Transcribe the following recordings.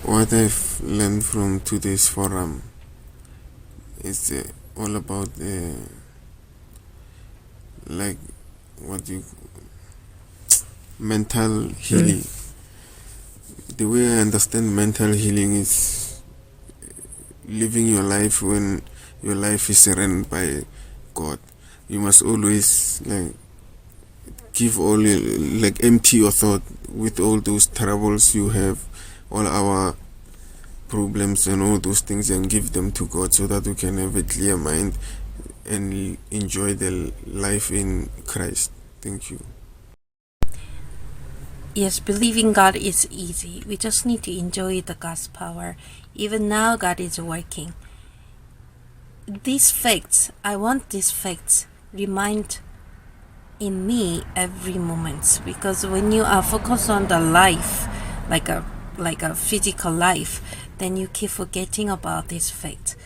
What I've learned from today's forum is all about like what you mental healing. The way I understand mental healing is living your life when your life is surrendered by God. You must always give all empty your thought with all those troubles you have, all our problems and all those things, and give them to God so that we can have a clear mind and enjoy the life in Christ. Thank you. Yes, believing God is easy. We just need to enjoy the God's power. Even now, God is working. These facts, I want these facts remind in me every moment, because when you are focused on the life, like a physical life, then you keep forgetting about this fact.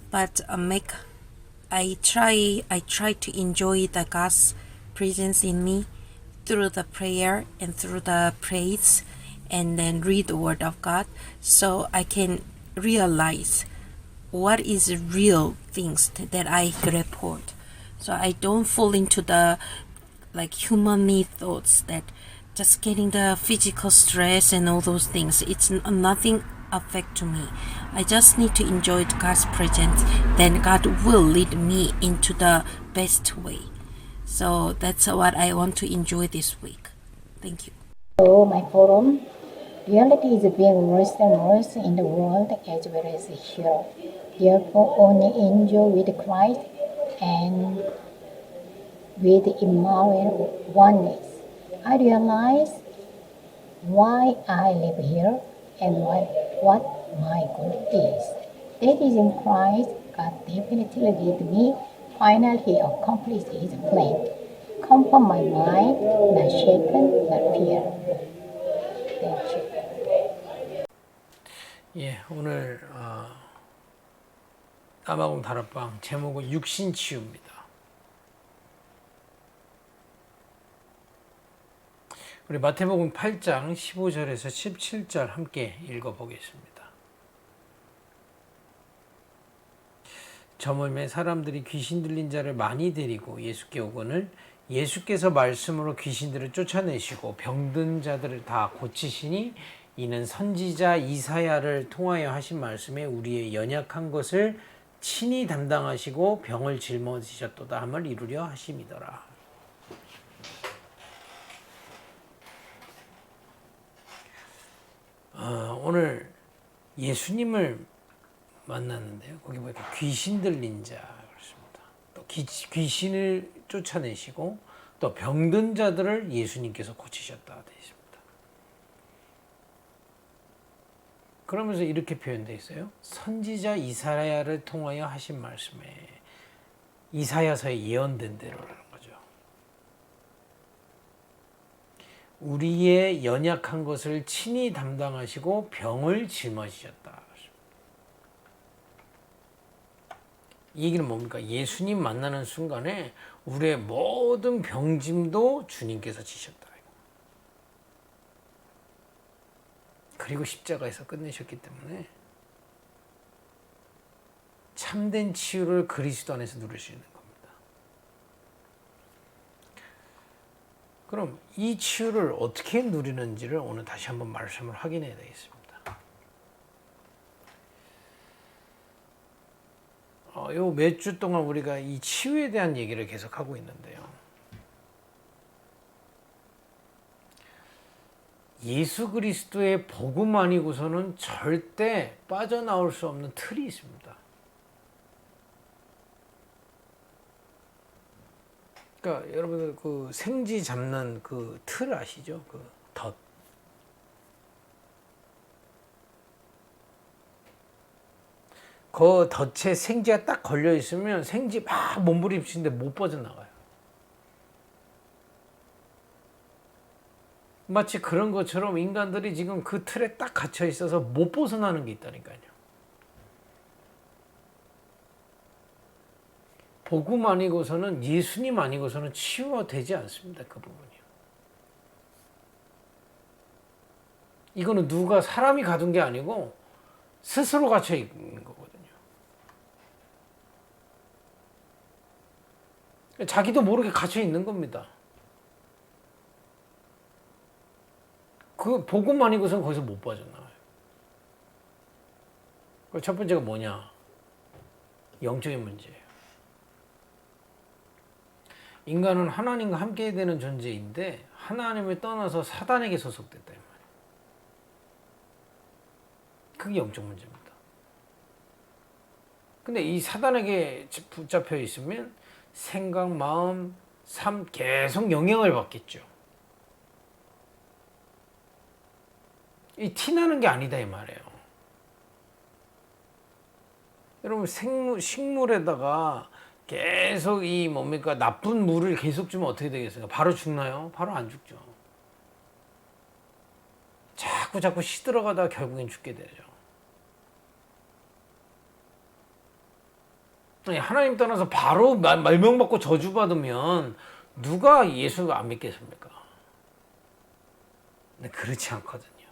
But I try to enjoy the God's presence in me through the prayer and through the praise, and then read the word of God, so I can realize what is real things that I report, so I don't fall into the human need thoughts that just getting the physical stress and all those things. It's nothing affect to me. I just need to enjoy God's presence, then God will lead me into the best way. So that's what I want to enjoy this week. Thank you. Hello, my forum. Reality is being worse and worse in the world as well as here. Therefore, only enjoy with Christ and with Emmanuel oneness. I realize why I live here and what my goal is. That is in Christ. God definitely lead me. Finally, He accomplished His plan. Comfort my mind, not shaken, not fear. Thank you. 예, 오늘 남아공 다락방 제목은 육신치유입니다. 우리 마태복음 8장 15절에서 17절 함께 읽어보겠습니다. 저물매 사람들이 귀신 들린 자를 많이 데리고 예수께 오거늘 예수께서 말씀으로 귀신들을 쫓아내시고 병든 자들을 다 고치시니 이는 선지자 이사야를 통하여 하신 말씀에 우리의 연약한 것을 친히 담당하시고 병을 짊어지셨도다 함을 이루려 하심이더라. 오늘 예수님을 만났는데요. 거기 보니까 귀신 들린 자 그렇습니다. 또 귀신을 쫓아내시고 또 병든 자들을 예수님께서 고치셨다 되어 있습니다. 그러면서 이렇게 표현되어 있어요. 선지자 이사야를 통하여 하신 말씀에, 이사야서에 예언된 대로라는 거죠. 우리의 연약한 것을 친히 담당하시고 병을 짊어지셨다. 이 얘기는 뭡니까? 예수님 만나는 순간에 우리의 모든 병짐도 주님께서 지셨다. 그리고 십자가에서 끝내셨기 때문에 참된 치유를 그리스도 안에서 누릴 수 있는 겁니다. 그럼 이 치유를 어떻게 누리는지를 오늘 다시 한번 말씀을 확인해야 되겠습니다. 요 몇 주 동안 우리가 이 치유에 대한 얘기를 계속 하고 있는데요. 예수 그리스도의 복음 아니고서는 절대 빠져나올 수 없는 틀이 있습니다. 그러니까 여러분들 그 생지 잡는 그 틀 아시죠? 그 덫. 그 덫에 생지가 딱 걸려 있으면 생지 막 몸부림치는데 못 빠져나가요. 마치 그런 것처럼 인간들이 지금 그 틀에 딱 갇혀 있어서 못 벗어나는 게 있다니까요. 복음 아니고서는, 예수님 아니고서는 치유가 되지 않습니다. 그 부분이요. 이거는 누가 사람이 가둔 게 아니고 스스로 갇혀 있는 거거든요. 자기도 모르게 갇혀 있는 겁니다. 그 복음 아니고선 거기서 못 빠져나와요. 첫 번째가 뭐냐? 영적인 문제예요. 인간은 하나님과 함께 되는 존재인데 하나님을 떠나서 사단에게 소속됐다 이 말이에요. 그게 영적 문제입니다. 근데 이 사단에게 붙잡혀 있으면 생각, 마음, 삶 계속 영향을 받겠죠. 이 티나는 게 아니다 이 말이에요. 여러분 식물에다가 계속 이 뭡니까 나쁜 물을 계속 주면 어떻게 되겠어요? 바로 죽나요? 바로 안 죽죠. 자꾸 시들어가다가 결국엔 죽게 되죠. 하나님 떠나서 바로 말명받고 저주받으면 누가 예수 안 믿겠습니까? 근데 그렇지 않거든요.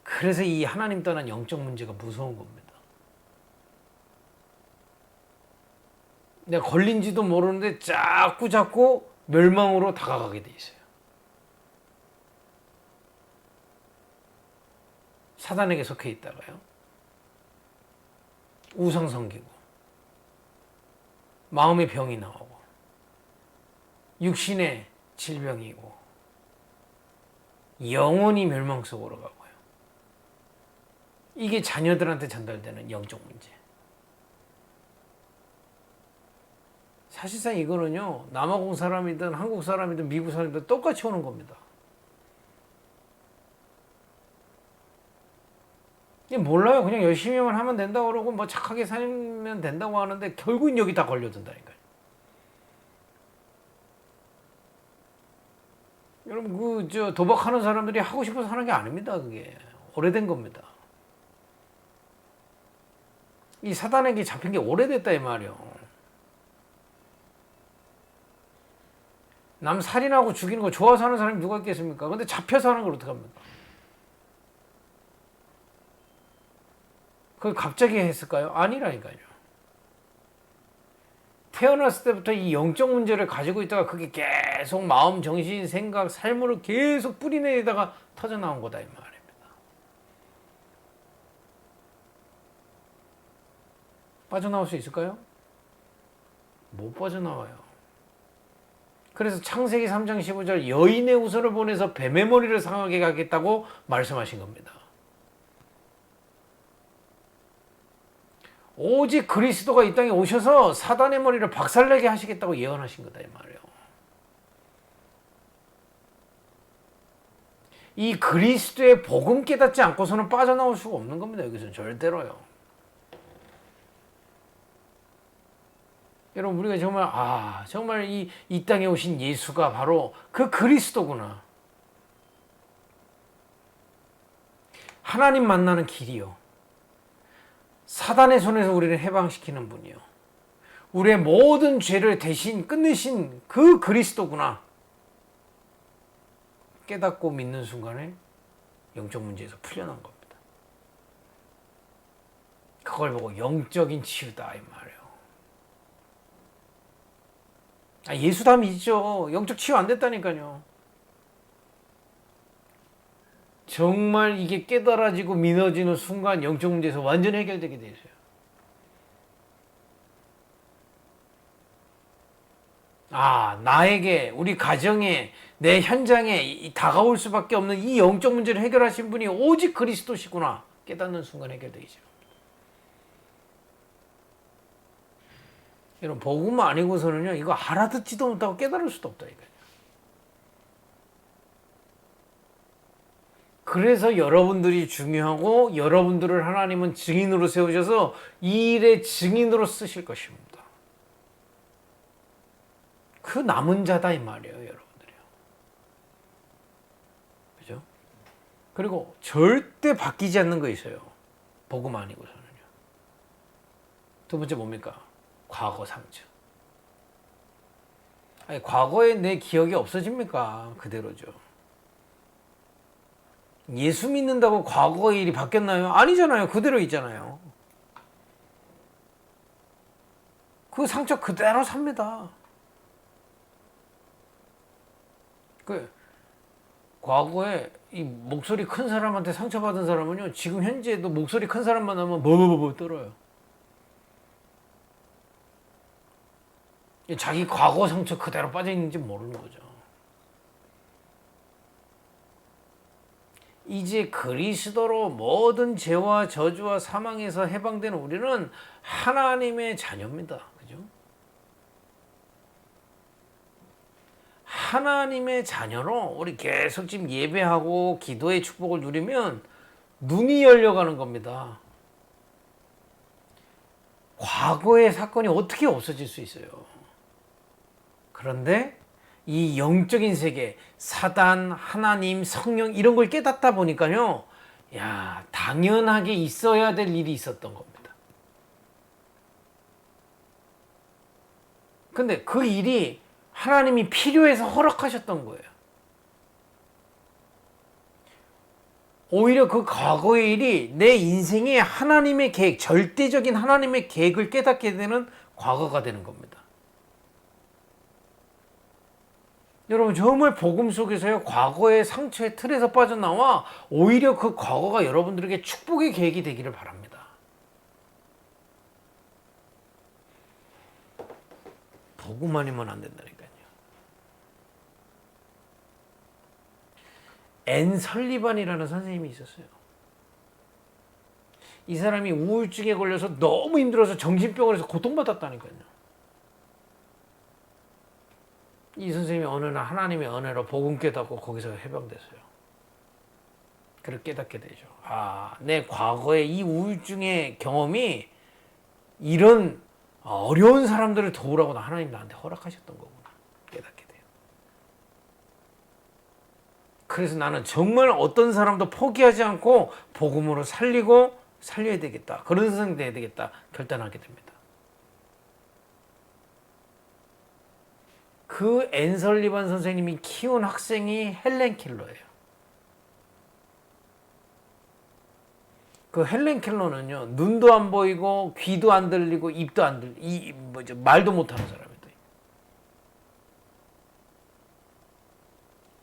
그래서 이 하나님 떠난 영적 문제가 무서운 겁니다. 내가 걸린지도 모르는데 자꾸 멸망으로 다가가게 돼 있어요. 사단에게 속해 있다가요. 우상 섬기고 마음의 병이 나오고 육신의 질병이고 영원히 멸망 속으로 가고요. 이게 자녀들한테 전달되는 영적 문제. 사실상 이거는요, 남아공 사람이든 한국 사람이든 미국 사람이든 똑같이 오는 겁니다. 몰라요. 그냥 열심히만 하면 된다고 그러고 뭐 착하게 살면 된다고 하는데 결국은 여기 다 걸려든다니까요. 여러분 도박하는 사람들이 하고 싶어서 하는 게 아닙니다. 그게 오래된 겁니다. 이 사단에게 잡힌 게 오래됐다 이 말이요. 남 살인하고 죽이는 거 좋아서 하는 사람이 누가 있겠습니까? 근데 잡혀서 하는 걸 어떡합니까? 그걸 갑자기 했을까요? 아니라니까요. 태어났을 때부터 이 영적 문제를 가지고 있다가 그게 계속 마음, 정신, 생각, 삶으로 계속 뿌리내다가 터져나온 거다 이 말입니다. 빠져나올 수 있을까요? 못 빠져나와요. 그래서 창세기 3장 15절 여인의 후손을 보내서 뱀의 머리를 상하게 하겠다고 말씀하신 겁니다. 오직 그리스도가 이 땅에 오셔서 사단의 머리를 박살내게 하시겠다고 예언하신 거다 이 말이에요. 이 그리스도의 복음 깨닫지 않고서는 빠져나올 수가 없는 겁니다. 여기서는 절대로요. 여러분 우리가 정말 이 땅에 오신 예수가 바로 그 그리스도구나. 하나님 만나는 길이요. 사단의 손에서 우리를 해방시키는 분이요. 우리의 모든 죄를 대신 끝내신 그 그리스도구나. 깨닫고 믿는 순간에 영적 문제에서 풀려난 겁니다. 그걸 보고 영적인 치유다 이 말이에요. 예수 다 믿죠. 영적 치유 안 됐다니까요. 정말 이게 깨달아지고 믿어지는 순간 영적 문제에서 완전히 해결되게 돼 있어요. 나에게, 우리 가정에, 내 현장에 다가올 수밖에 없는 이 영적 문제를 해결하신 분이 오직 그리스도시구나. 깨닫는 순간 해결되기 시작합니다. 여러분 복음 아니고서는요 이거 알아듣지도 못하고 깨달을 수도 없다니까요. 그래서 여러분들이 중요하고 여러분들을 하나님은 증인으로 세우셔서 이 일의 증인으로 쓰실 것입니다. 그 남은 자다 이 말이에요, 여러분들이요. 그죠? 그리고 절대 바뀌지 않는 거 있어요. 복음 아니고서는요. 두 번째 뭡니까? 과거 상처. 과거에 내 기억이 없어집니까? 그대로죠. 예수 믿는다고 과거의 일이 바뀌었나요? 아니잖아요. 그대로 있잖아요. 그 상처 그대로 삽니다. 그 과거에 이 목소리 큰 사람한테 상처받은 사람은요, 지금 현재도 목소리 큰 사람만 하면 뭐뭐뭐 떨어요. 자기 과거 상처 그대로 빠져 있는지 모르는 거죠. 이제 그리스도로 모든 죄와 저주와 사망에서 해방된 우리는 하나님의 자녀입니다. 그죠? 하나님의 자녀로 우리 계속 지금 예배하고 기도의 축복을 누리면 눈이 열려가는 겁니다. 과거의 사건이 어떻게 없어질 수 있어요? 그런데 이 영적인 세계, 사단, 하나님, 성령 이런 걸 깨닫다 보니까요, 야, 당연하게 있어야 될 일이 있었던 겁니다. 근데 그 일이 하나님이 필요해서 허락하셨던 거예요. 오히려 그 과거의 일이 내 인생에 하나님의 계획, 절대적인 하나님의 계획을 깨닫게 되는 과거가 되는 겁니다. 여러분, 정말 복음 속에서요, 과거의 상처의 틀에서 빠져나와 오히려 그 과거가 여러분들에게 축복의 계획이 되기를 바랍니다. 복음 아니면 안 된다니까요. 앤 설리반이라는 선생님이 있었어요. 이 사람이 우울증에 걸려서 너무 힘들어서 정신병원에서 고통받았다니까요. 이 선생님이 어느 날 하나님의 은혜로 복음 깨닫고 거기서 해방됐어요. 그렇게 깨닫게 되죠. 아, 내 과거의 이 우울증의 경험이 이런 어려운 사람들을 도우라고 하나님 나한테 허락하셨던 거구나. 깨닫게 돼요. 그래서 나는 정말 어떤 사람도 포기하지 않고 복음으로 살리고 살려야 되겠다. 그런 선생이 돼야 되겠다. 결단하게 됩니다. 그 앤 설리반 선생님이 키운 학생이 헬렌 켈러예요. 그 헬렌 켈러는요, 눈도 안 보이고 귀도 안 들리고 입도 안 말도 못하는 사람이에요.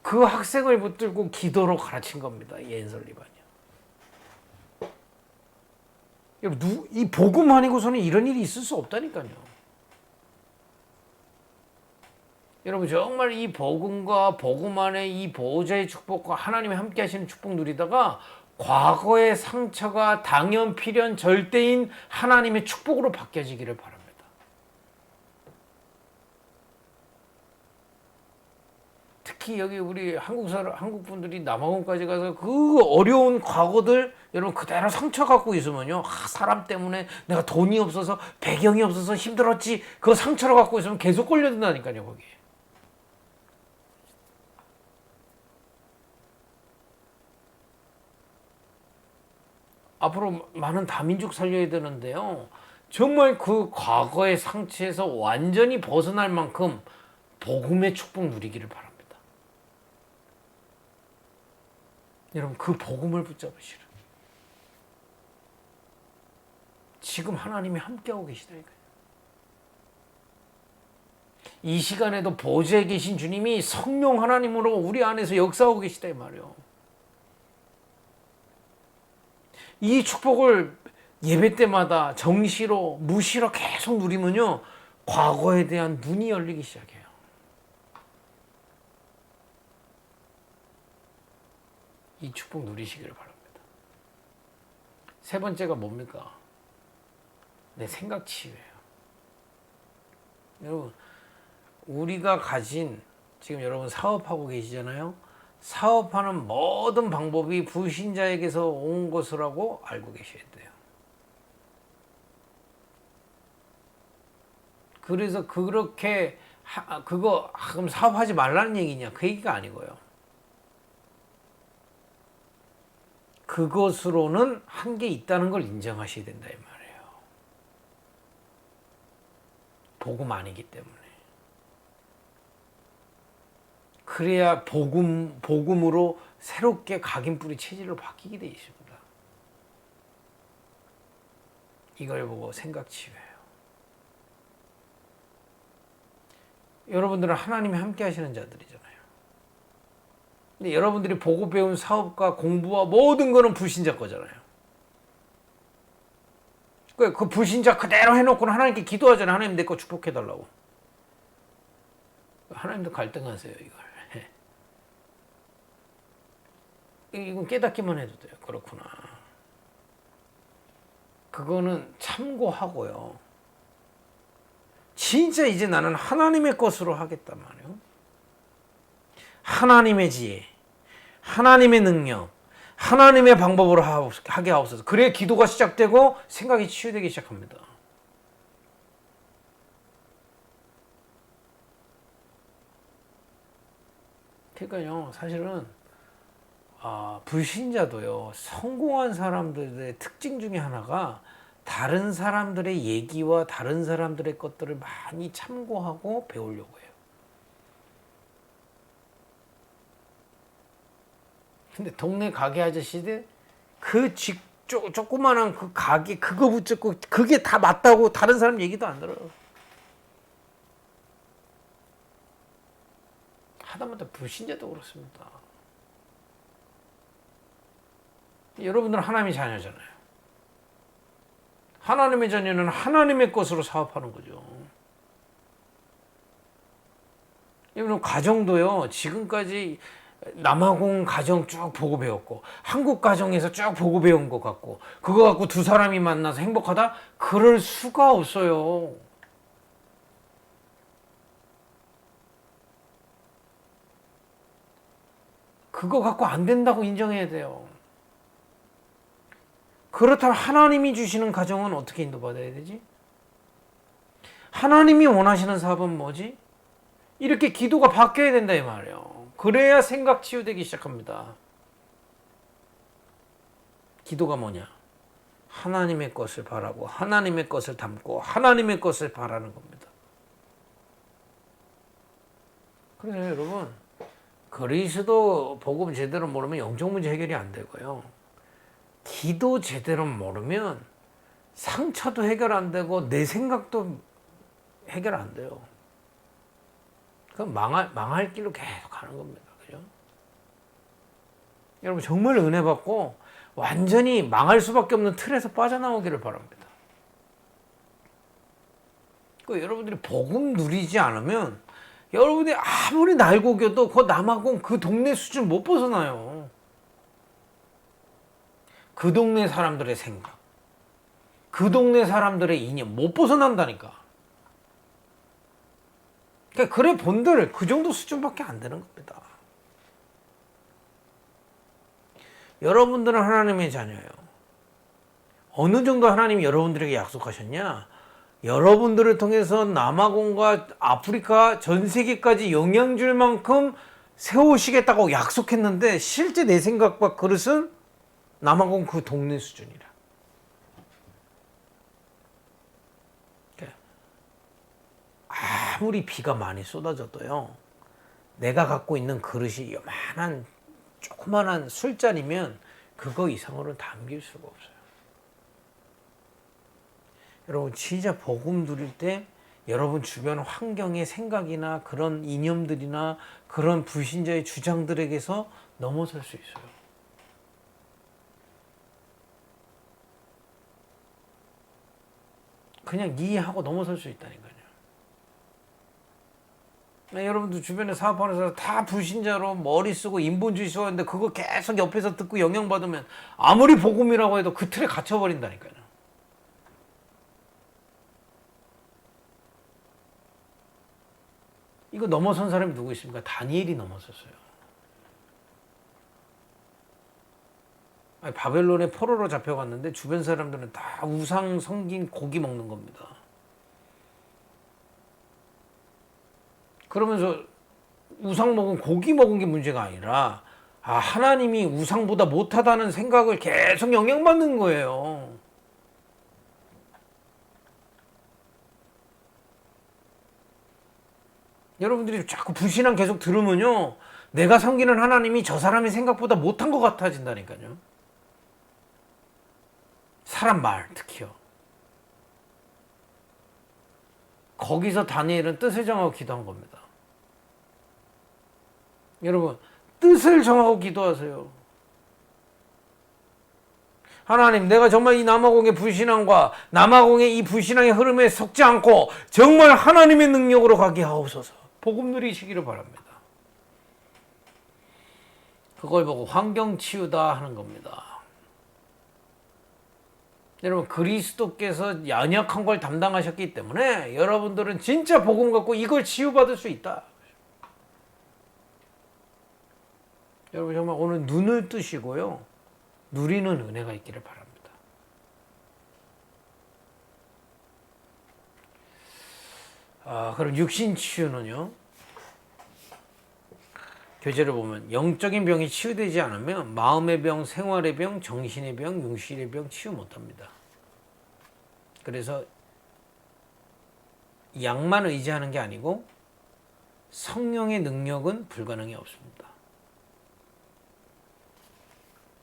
그 학생을 붙들고 기도로 가르친 겁니다. 이 앤 설리반이요. 이 복음 아니고서는 이런 일이 있을 수 없다니까요. 여러분, 정말 이 복음과 복음 안에 이 보호자의 축복과 하나님이 함께 하시는 축복 누리다가 과거의 상처가 당연 필연 절대인 하나님의 축복으로 바뀌어지기를 바랍니다. 특히 여기 우리 한국 분들이 남아공까지 가서 그 어려운 과거들 여러분 그대로 상처 갖고 있으면요, 사람 때문에 내가 돈이 없어서 배경이 없어서 힘들었지, 그 상처를 갖고 있으면 계속 걸려든다니까요. 거기. 앞으로 많은 다민족 살려야 되는데요, 정말 그 과거의 상처에서 완전히 벗어날 만큼 복음의 축복 누리기를 바랍니다. 여러분, 그 복음을 붙잡으시라. 지금 하나님이 함께하고 계시다니까요. 이 시간에도 보좌에 계신 주님이 성령 하나님으로 우리 안에서 역사하고 계시다 이 말이에요. 이 축복을 예배 때마다 정시로 무시로 계속 누리면요, 과거에 대한 눈이 열리기 시작해요. 이 축복 누리시기를 바랍니다. 세 번째가 뭡니까? 내 생각 치유예요. 여러분, 우리가 가진, 지금 여러분 사업하고 계시잖아요. 사업하는 모든 방법이 불신자에게서 온 것이라고 알고 계셔야 돼요. 그래서 그렇게 그럼 사업하지 말라는 얘기냐? 그 얘기가 아니고요. 그것으로는 한계 있다는 걸 인정하셔야 된다 이 말이에요. 복음 아니기 때문에. 그래야 복음으로 새롭게 각인뿌리 체질로 바뀌게 돼 있습니다. 이걸 보고 생각 치유해요. 여러분들은 하나님이 함께 하시는 자들이잖아요. 근데 여러분들이 보고 배운 사업과 공부와 모든 거는 불신자 거잖아요. 그 불신자 그대로 해놓고는 하나님께 기도하잖아요. 하나님 내 거 축복해달라고. 하나님도 갈등하세요, 이걸. 이건 깨닫기만 해도 돼요. 그렇구나. 그거는 참고하고요. 진짜 이제 나는 하나님의 것으로 하겠단 말이에요. 하나님의 지혜, 하나님의 능력, 하나님의 방법으로 하게 하옵소서. 그래야 기도가 시작되고 생각이 치유되기 시작합니다. 그러니까요, 사실은 불신자도요, 성공한 사람들의 특징 중에 하나가 다른 사람들의 얘기와 다른 사람들의 것들을 많이 참고하고 배우려고 해요. 근데 동네 가게 아저씨들 조그만한 그 가게 그거 붙잡고 그게 다 맞다고 다른 사람 얘기도 안 들어요. 하다못해 불신자도 그렇습니다. 여러분들은 하나님의 자녀잖아요. 하나님의 자녀는 하나님의 것으로 사업하는 거죠. 여러분 가정도요, 지금까지 남아공 가정 쭉 보고 배웠고 한국 가정에서 쭉 보고 배운 것 같고 그거 갖고 두 사람이 만나서 행복하다? 그럴 수가 없어요. 그거 갖고 안 된다고 인정해야 돼요. 그렇다면 하나님이 주시는 가정은 어떻게 인도받아야 되지? 하나님이 원하시는 사업은 뭐지? 이렇게 기도가 바뀌어야 된다 이 말이에요. 그래야 생각 치유되기 시작합니다. 기도가 뭐냐? 하나님의 것을 바라고 하나님의 것을 담고 하나님의 것을 바라는 겁니다. 그래서 여러분, 그리스도 복음 제대로 모르면 영적 문제 해결이 안 되고요. 기도 제대로 모르면 상처도 해결 안 되고 내 생각도 해결 안 돼요. 그럼 망할 길로 계속 가는 겁니다. 그죠? 여러분 정말 은혜 받고 완전히 망할 수밖에 없는 틀에서 빠져나오기를 바랍니다. 여러분들이 복음 누리지 않으면 여러분이 아무리 날고겨도 그 남아공 그 동네 수준 못 벗어나요. 그 동네 사람들의 생각, 그 동네 사람들의 이념 못 벗어난다니까. 그러니까 그래 본들 그 정도 수준밖에 안 되는 겁니다. 여러분들은 하나님의 자녀예요. 어느 정도 하나님이 여러분들에게 약속하셨냐? 여러분들을 통해서 남아공과 아프리카 전 세계까지 영향 줄 만큼 세우시겠다고 약속했는데 실제 내 생각과 그릇은 남아공 그 동네 수준이라. 아무리 비가 많이 쏟아져도요, 내가 갖고 있는 그릇이 요만한 조그만한 술잔이면 그거 이상으로는 담길 수가 없어요. 여러분 진짜 복음 누릴 때 여러분 주변 환경의 생각이나 그런 이념들이나 그런 불신자의 주장들에게서 넘어설 수 있어요. 그냥 이해하고 넘어설 수 있다니까요. 여러분들 주변에 사업하는 사람 다 불신자로 머리 쓰고 인본주의 수호하는데 그거 계속 옆에서 듣고 영향받으면 아무리 복음이라고 해도 그 틀에 갇혀버린다니까요. 이거 넘어선 사람이 누구 있습니까? 다니엘이 넘어섰어요. 바벨론에 포로로 잡혀갔는데 주변 사람들은 다 우상 섬긴 고기 먹는 겁니다. 그러면서 우상 먹은 고기 먹은 게 문제가 아니라 하나님이 우상보다 못하다는 생각을 계속 영향받는 거예요. 여러분들이 자꾸 불신앙 계속 들으면요, 내가 섬기는 하나님이 저 사람이 생각보다 못한 것 같아진다니까요. 사람 말 특히요. 거기서 다니엘은 뜻을 정하고 기도한 겁니다. 여러분, 뜻을 정하고 기도하세요. 하나님, 내가 정말 이 남아공의 불신앙과 남아공의 이 불신앙의 흐름에 속지 않고 정말 하나님의 능력으로 가게 하옵소서. 복음 누리시기를 바랍니다. 그걸 보고 환경 치유다 하는 겁니다. 여러분, 그리스도께서 연약한 걸 담당하셨기 때문에 여러분들은 진짜 복음 갖고 이걸 치유받을 수 있다. 여러분, 정말 오늘 눈을 뜨시고요, 누리는 은혜가 있기를 바랍니다. 그럼 육신 치유는요, 교재를 보면 영적인 병이 치유되지 않으면 마음의 병, 생활의 병, 정신의 병, 육신의 병 치유 못합니다. 그래서 약만 의지하는 게 아니고 성령의 능력은 불가능이 없습니다.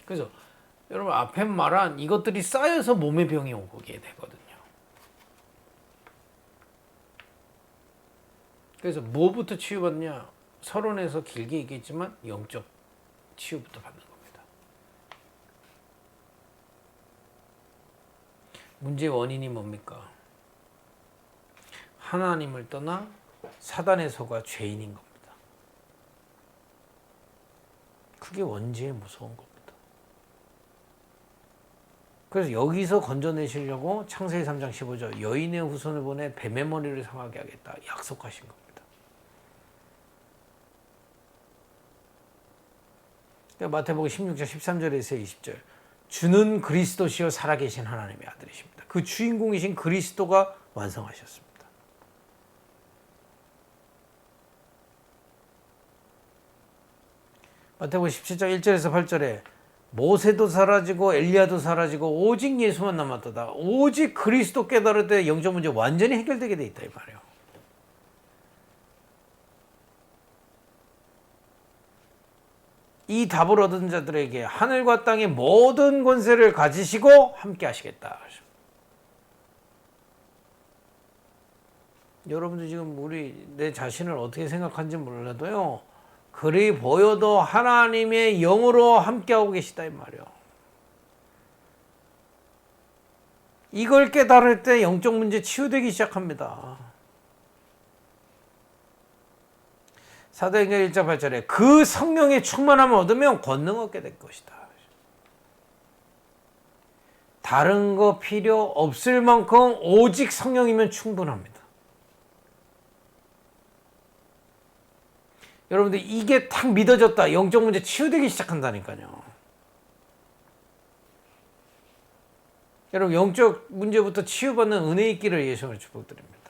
그래서 여러분, 앞에 말한 이것들이 쌓여서 몸의 병이 오게 되거든요. 그래서 뭐부터 치유받냐? 서론에서 길게 얘기했지만 영적 치유부터 받는 겁니다. 문제의 원인이 뭡니까? 하나님을 떠나 사단에 속아 죄인인 겁니다. 그게 원죄의 무서운 겁니다. 그래서 여기서 건져내시려고 창세기 3장 15절 여인의 후손을 보내 뱀의 머리를 상하게 하겠다 약속하신 겁니다. 마태복음 16장 13절에서 20절 주는 그리스도시요 살아계신 하나님의 아들이십니다. 그 주인공이신 그리스도가 완성하셨습니다. 마태복음 17장 1절에서 8절에 모세도 사라지고 엘리야도 사라지고 오직 예수만 남았도다. 오직 그리스도 깨달을 때 영적 문제 완전히 해결되게 돼 있다 이 말이에요. 이 답을 얻은 자들에게 하늘과 땅의 모든 권세를 가지시고 함께 하시겠다. 여러분들 지금 내 자신을 어떻게 생각하는지 몰라도요, 그리 보여도 하나님의 영으로 함께하고 계시다 이 말이에요. 이걸 깨달을 때 영적 문제 치유되기 시작합니다. 사도행전 1장 8절에 그 성령의 충만함을 얻으면 권능 얻게 될 것이다. 다른 거 필요 없을 만큼 오직 성령이면 충분합니다. 여러분들 이게 탁 믿어졌다. 영적 문제 치유되기 시작한다니까요. 여러분, 영적 문제부터 치유받는 은혜 있기를 예수님을 축복드립니다.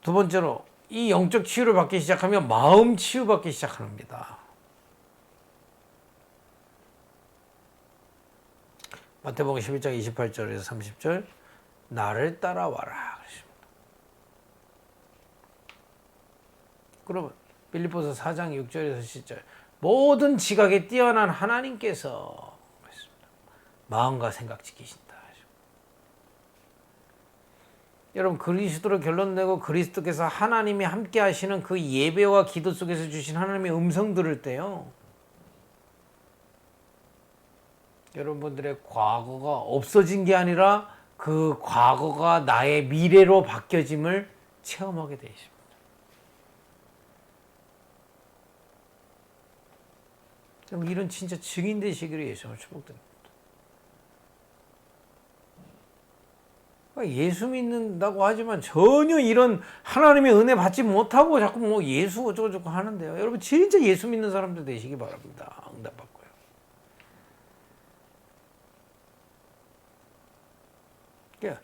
두 번째로, 이 영적 치유를 받기 시작하면 마음 치유받기 시작합니다. 마태복음 11장 28절에서 30절 나를 따라와라. 그러면 빌립보서 4장 6절에서 10절 모든 지각에 뛰어난 하나님께서 마음과 생각 지키신다. 여러분, 그리스도로 결론 내고 그리스도께서 하나님이 함께 하시는 그 예배와 기도 속에서 주신 하나님의 음성 들을 때요, 여러분들의 과거가 없어진 게 아니라 그 과거가 나의 미래로 바뀌어짐을 체험하게 되어 있습니다. 이런 진짜 증인 되시기를 예수님을 축복드립니다. 예수 믿는다고 하지만 전혀 이런 하나님의 은혜 받지 못하고 자꾸 뭐 예수 어쩌고저쩌고 하는데요. 여러분, 진짜 예수 믿는 사람들 되시기 바랍니다. 응답받고요. 그러니까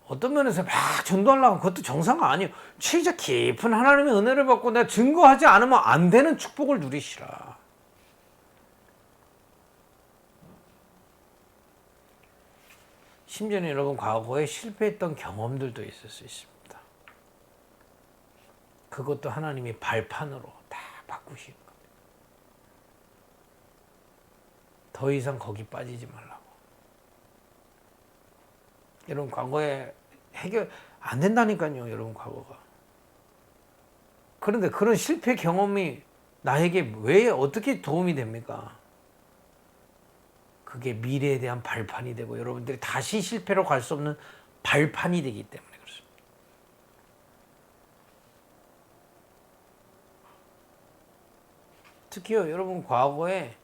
어떤 면에서 막 전도하려고 그것도 정상가 아니에요. 진짜 깊은 하나님의 은혜를 받고 내가 증거하지 않으면 안 되는 축복을 누리시라. 심지어는 여러분, 과거에 실패했던 경험들도 있을 수 있습니다. 그것도 하나님이 발판으로 다 바꾸시는 겁니다. 더 이상 거기 빠지지 말라고. 여러분 과거에 해결 안 된다니까요. 여러분 과거가. 그런데 그런 실패 경험이 나에게 왜 어떻게 도움이 됩니까? 그게 미래에 대한 발판이 되고 여러분들이 다시 실패로 갈 수 없는 발판이 되기 때문에 그렇습니다. 특히요 여러분 과거에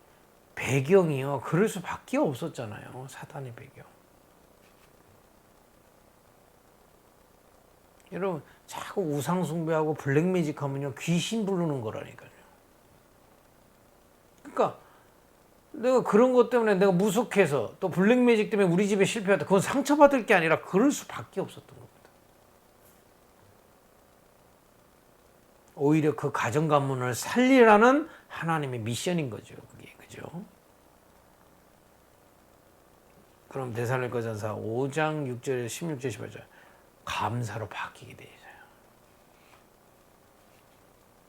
배경이요 그럴 수밖에 없었잖아요. 사단의 배경. 여러분 자꾸 우상숭배하고 블랙매직 하면요 귀신 부르는 거라니까요. 그러니까 내가 그런 것 때문에 내가 무속해서 또 블랙매직 때문에 우리 집에 실패했다. 그건 상처받을 게 아니라 그럴 수밖에 없었던 겁니다. 오히려 그 가정 가문을 살리라는 하나님의 미션인 거죠. 그게 그죠? 그럼 데살로니가전서 5장 6절 16절 18절 감사로 바뀌게 돼 있어요.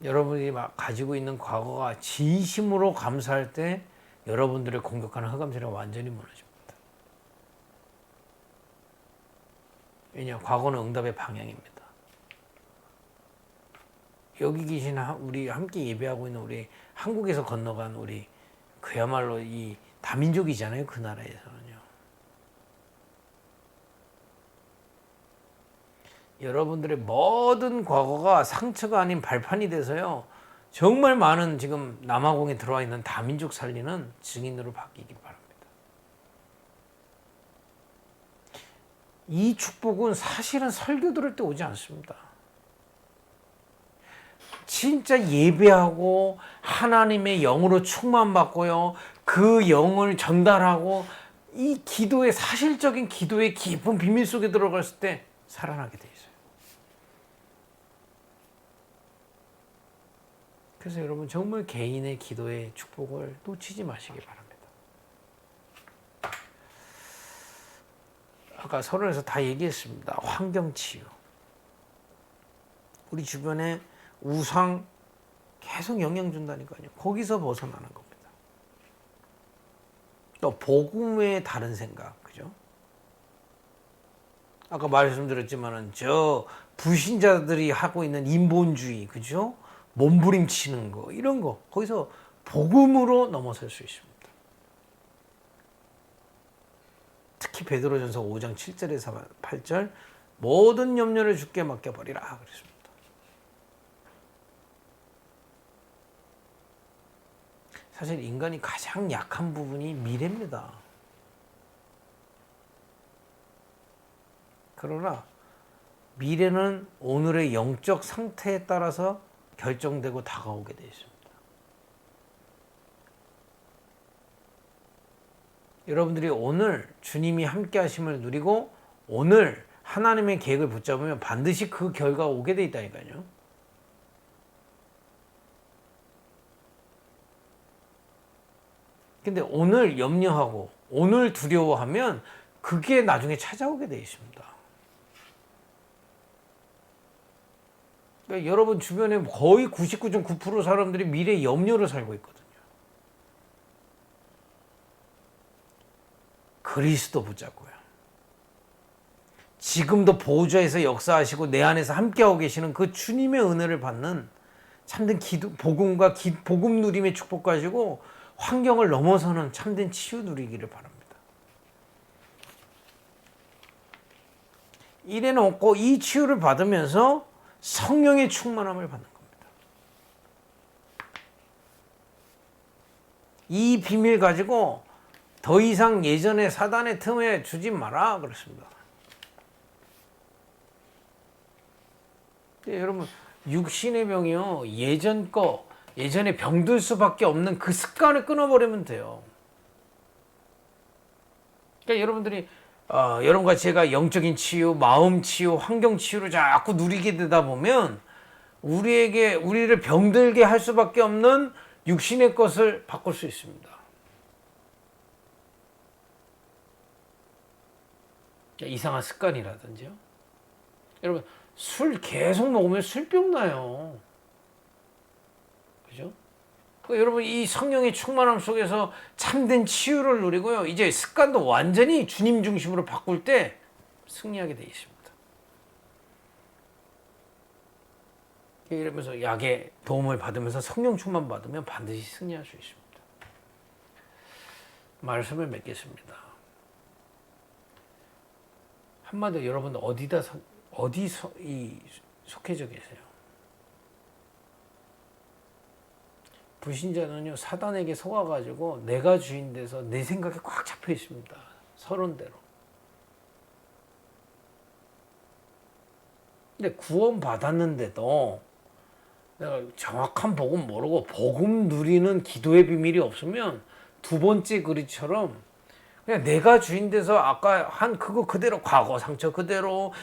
여러분이 막 가지고 있는 과거가 진심으로 감사할 때 여러분들의 공격하는 흑암세력은 완전히 무너집니다. 왜냐? 과거는 응답의 방향입니다. 여기 계신 우리 함께 예배하고 있는 우리 한국에서 건너간 우리 그야말로 이 다민족이잖아요. 그 나라에서는요. 여러분들의 모든 과거가 상처가 아닌 발판이 돼서요. 정말 많은 지금 남아공에 들어와 있는 다민족 살리는 증인으로 바뀌기 바랍니다. 이 축복은 사실은 설교 들을 때 오지 않습니다. 진짜 예배하고 하나님의 영으로 충만받고요. 그 영을 전달하고 이 기도의 사실적인 기도의 깊은 비밀 속에 들어갔을 때 살아나게 돼 있어요. 그래서 여러분 정말 개인의 기도의 축복을 놓치지 마시기 바랍니다. 아까 서론에서 다 얘기했습니다. 환경치유. 우리 주변에 우상 계속 영향 준다니까요. 거기서 벗어나는 겁니다. 또 복음의 다른 생각, 그죠? 아까 말씀드렸지만은 저 불신자들이 하고 있는 인본주의, 그죠? 몸부림치는 거 이런 거 거기서 복음으로 넘어설 수 있습니다. 특히 베드로전서 5장 7절에서 8절 모든 염려를 주께 맡겨버리라 그랬습니다. 사실 인간이 가장 약한 부분이 미래입니다. 그러나 미래는 오늘의 영적 상태에 따라서 결정되고 다가오게 되어 있습니다. 여러분들이 오늘 주님이 함께 하심을 누리고 오늘 하나님의 계획을 붙잡으면 반드시 그 결과가 오게 되어 있다니까요. 근데 오늘 염려하고 오늘 두려워하면 그게 나중에 찾아오게 되어 있습니다. 그러니까 여러분 주변에 거의 99.9% 사람들이 미래 염려를 살고 있거든요. 그리스도 붙잡고요. 지금도 보좌에서 역사하시고 내 안에서 함께하고 계시는 그 주님의 은혜를 받는 참된 기도, 복음과 복음 누림의 축복 가지고 환경을 넘어서는 참된 치유 누리기를 바랍니다. 이래 놓고 이 치유를 받으면서 성령의 충만함을 받는 겁니다. 이 비밀 가지고 더 이상 예전에 사단의 틈에 주지 마라 그랬습니다. 여러분 육신의 병이요 예전에 병들 수밖에 없는 그 습관을 끊어버리면 돼요. 그러니까 여러분들이 여러분과 제가 영적인 치유, 마음 치유, 환경 치유를 자꾸 누리게 되다 보면 우리를 병들게 할 수밖에 없는 육신의 것을 바꿀 수 있습니다. 이상한 습관이라든지요. 여러분 술 계속 먹으면 술병 나요. 그죠? 여러분 이 성령의 충만함 속에서 참된 치유를 누리고요. 이제 습관도 완전히 주님 중심으로 바꿀 때 승리하게 되어 있습니다. 이러면서 약의 도움을 받으면서 성령 충만 받으면 반드시 승리할 수 있습니다. 말씀을 맺겠습니다. 한마디로 여러분 어디 속해져 계세요? 불신자는요 사단에게 속아가지고 내가 주인 돼서 내 생각에 꽉 잡혀 있습니다. 서론대로. 근데 구원 받았는데도 내가 정확한 복음 모르고 복음 누리는 기도의 비밀이 없으면 두 번째 글이처럼 그냥 내가 주인 돼서 아까 한 그거 그대로 과거 상처 그대로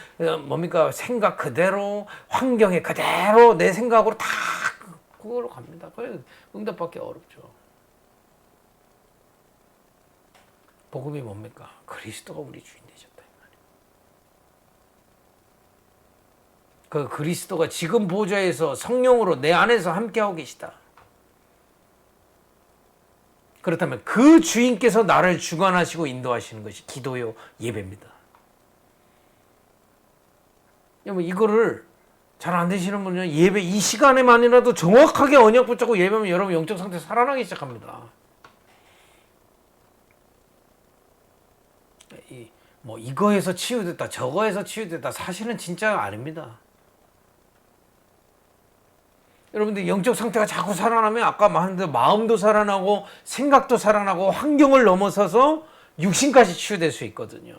뭡니까 생각 그대로 환경에 그대로 내 생각으로 다 그걸로 갑니다. 그래서 응답받기 어렵죠. 복음이 뭡니까? 그리스도가 우리 주인 되셨다. 그 그리스도가 지금 보좌에서 성령으로 내 안에서 함께하고 계시다. 그렇다면 그 주인께서 나를 주관하시고 인도하시는 것이 기도요 예배입니다. 여러분 이거를 잘 안 되시는 분은 예배 이 시간에만이라도 정확하게 언약 붙잡고 예배하면 여러분 영적 상태 살아나기 시작합니다. 뭐 이거에서 치유됐다 저거에서 치유됐다 사실은 진짜 아닙니다. 여러분들 영적 상태가 자꾸 살아나면 아까 말한 마음도 살아나고 생각도 살아나고 환경을 넘어서서 육신까지 치유될 수 있거든요.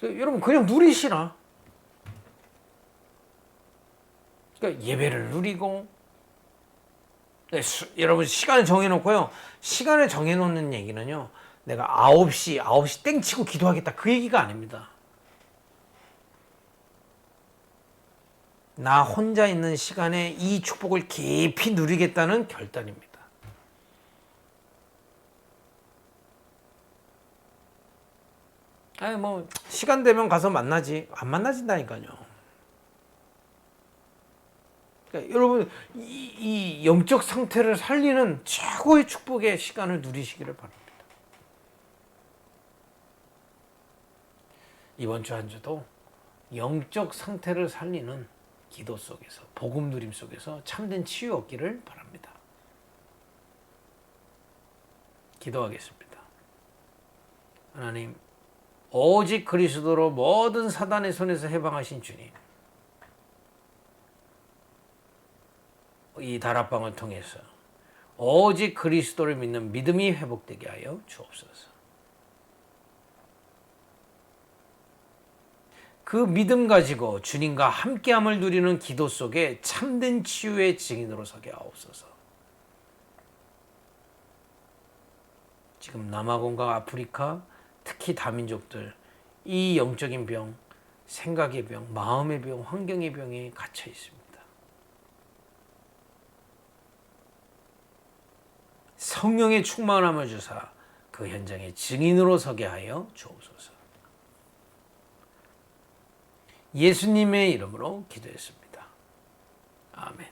여러분 그냥 누리시라. 그러니까 예배를 누리고 여러분 시간을 정해놓고요. 시간을 정해놓는 얘기는요. 내가 9시 땡 치고 기도하겠다 그 얘기가 아닙니다. 나 혼자 있는 시간에 이 축복을 깊이 누리겠다는 결단입니다. 아니 뭐 시간 되면 가서 만나지 안 만나진다니까요. 그러니까 여러분 이 영적 상태를 살리는 최고의 축복의 시간을 누리시기를 바랍니다. 이번 주 한 주도 영적 상태를 살리는 기도 속에서 복음 누림 속에서 참된 치유 얻기를 바랍니다. 기도하겠습니다. 하나님 오직 그리스도로 모든 사단의 손에서 해방하신 주님 이 다락방을 통해서 오직 그리스도를 믿는 믿음이 회복되게 하여 주옵소서. 그 믿음 가지고 주님과 함께함을 누리는 기도 속에 참된 치유의 증인으로 서게 하옵소서. 지금 남아공과 아프리카, 특히 다민족들 이 영적인 병, 생각의 병, 마음의 병, 환경의 병에 갇혀 있습니다. 성령의 충만함을 주사 그 현장의 증인으로 서게 하여 주옵소서. 예수님의 이름으로 기도했습니다. 아멘.